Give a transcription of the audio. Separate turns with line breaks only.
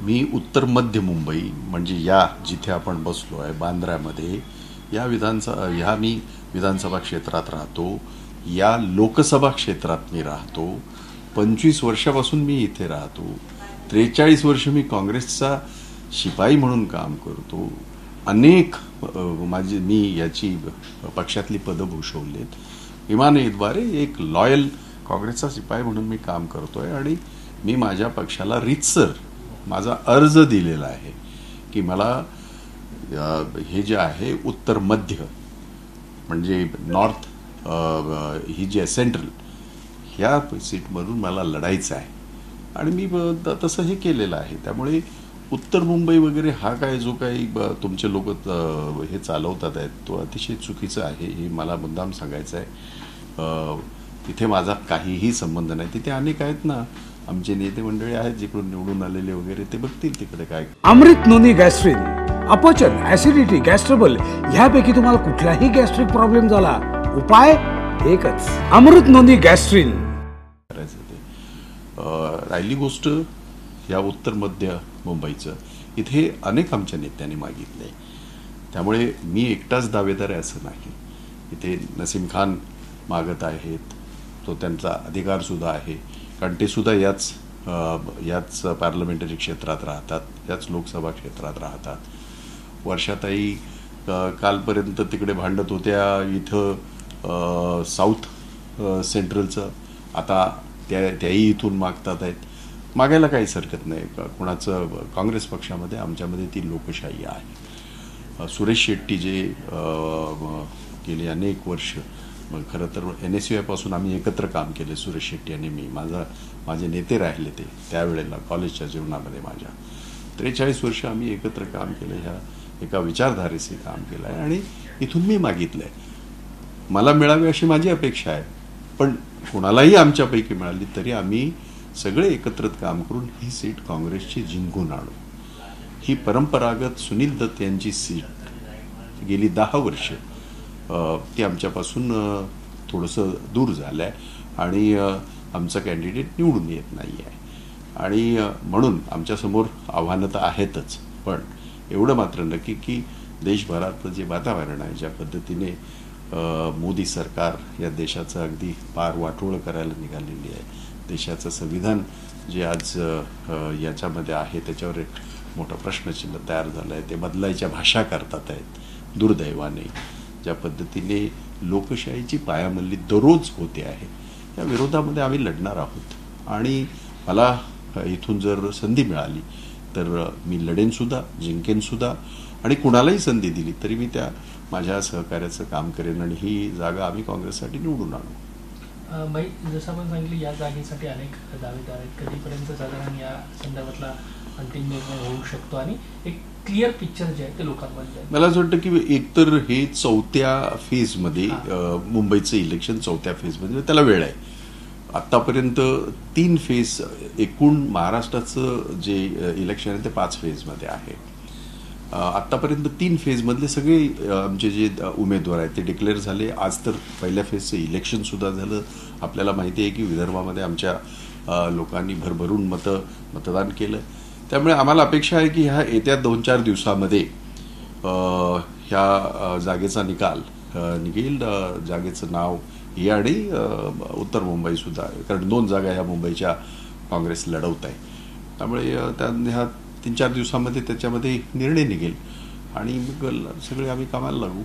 मी उत्तर मध्य मुंबई म्हणजे या जिथे आपण बसलो आहे बांद्र्यामध्ये ह्या मी विधानसभा क्षेत्रात राहतो. या लोकसभा क्षेत्रात मी राहतो. 25 वर्षापासून मी इथे राहतो. 43 वर्ष मी काँग्रेसचा शिपाई म्हणून काम करतो. अनेक मी याची पक्षातली पदं भूषवलेत. इमानईद्वारे एक लॉयल काँग्रेसचा शिपाई म्हणून मी काम करतोय आणि मी माझ्या पक्षाला रीतसर माझा अर्ज दिलेला आहे की मला हे जे आहे उत्तर मध्य म्हणजे नॉर्थ ही जी आहे सेंट्रल ह्या सीटमधून मला लढायचं आहे आणि मी तसं हे केलेलं आहे. त्यामुळे उत्तर मुंबई वगैरे हा काय जो काही तुमचे लोक हे चालवतात आहेत तो अतिशय चुकीचं आहे हे मला मुद्दाम सांगायचं आहे. तिथे माझा काहीही संबंध नाही. तिथे अनेक आहेत ना आमचे नेते मंडळी आहेत जिकडून निवडून आलेले वगैरे ते बघतील तिकडे काय.
अमृत नोनी गॅस्ट्रिन अपचन ऍसिडिटी गॅस्ट्रबल ह्यापैकी तुम्हाला कुठलाही गॅस्ट्रिक प्रॉब्लेम झाला उपाय एकच अमृत नोनी गॅस्ट्रिन.
राहिली गोष्ट या उत्तर मध्य मुंबईचं इथे अनेक आमच्या नेत्यांनी मागितले. त्यामुळे मी एकटाच दावेदार आहे असं नाही. इथे नसीम खान मागत आहेत. तो त्यांचा अधिकार सुद्धा आहे कारण ते सुद्धा याच पार्लमेंटरी क्षेत्रात राहतात. याच लोकसभा क्षेत्रात राहतात. वर्षाताई कालपर्यंत तिकडे भांडत होत्या इथं साऊथ सेंट्रलचं. आता त्याही इथून मागतात आहेत. मागायला काहीच हरकत नाही. कोणाचं काँग्रेस पक्षामध्ये आमच्यामध्ये ती लोकशाही आहे. सुरेश शेट्टी जे गेली अनेक वर्ष खरं तर NSUI पासून आम्ही एकत्र काम केले. सुरेश शेट्टी आणि मी माझे नेते राहिले ते त्यावेळेला कॉलेजच्या जीवनामध्ये माझ्या 43 वर्ष आम्ही एकत्र काम केलं. ह्या एका विचारधारेचे काम केलं आहे आणि इथून मी मागितलं आहे. मला मिळावी अशी माझी अपेक्षा आहे. पण कोणालाही आमच्यापैकी मिळाली तरी आम्ही सगळे एकत्रित काम करून ही सीट काँग्रेसची जिंकून आणू. ही परंपरागत सुनील दत्त यांची सीट गेली 10 वर्ष ती आमच्यापासून थोडंसं दूर झालं आहे आणि आमचा कॅन्डिडेट निवडून येत नाही आहे आणि म्हणून आमच्यासमोर आव्हानं तर आहेतच. पण एवढं मात्र नक्की की देशभरातलं जे वातावरण आहे ज्या पद्धतीने मोदी सरकार या देशाचं अगदी पार वाटोळं करायला निघालेली आहे. देशाचं संविधान जे आज याच्यामध्ये आहे त्याच्यावर एक मोठं प्रश्नचिन्ह तयार झालं आहे. ते बदलायच्या भाषा करतात आहेत. दुर्दैवाने ज्या पद्धतीने लोकशाहीची पायामल्ली दररोज होते आहे त्या विरोधामध्ये आम्ही लढणार आहोत आणि मला इथून जर संधी मिळाली तर मी लढेनसुद्धा जिंकेनसुद्धा आणि कुणालाही संधी दिली तरी मी त्या माझ्या सहकार्याचं काम करेन आणि ही जागा आम्ही काँग्रेससाठी निवडून आणू.
बाई जसं आपण सांगितलं या जागेसाठी अनेक दावेदार आहेत. कधीपर्यंत साधारण या संदर्भातला अंतिम निर्णय होऊ शकतो आणि एक क्लिअर पिक्चर जे आहे ते लोकांमध्ये
मला असं वाटतं की एकतर हे 4थ्या फेजमध्ये मुंबईचं इलेक्शन 4थ्या फेजमध्ये त्याला वेळ आहे. आत्तापर्यंत 3 फेज एकूण महाराष्ट्राचं जे इलेक्शन आहे ते 5 फेजमध्ये आहे. आत्तापर्यंत 3 फेजमधले सगळे आमचे जे उमेदवार आहेत ते डिक्लेअर झाले. आज तर पहिल्या फेजचं इलेक्शन सुद्धा झालं. आपल्याला माहिती आहे की विदर्भामध्ये आमच्या लोकांनी भरभरून मतदान केलं. त्यामुळे आम्हाला अपेक्षा आहे की ह्या येत्या 2-4 दिवसामध्ये ह्या जागेचा निकाल निघेल. जागेचं नाव हे आणि उत्तर मुंबई सुद्धा कारण 2 जागा ह्या मुंबईच्या काँग्रेस लढवत आहे. त्यामुळे ह्या 3-4 दिवसामध्ये त्याच्यामध्ये निर्णय निघेल आणि मग सगळे आम्ही कामाला लागू.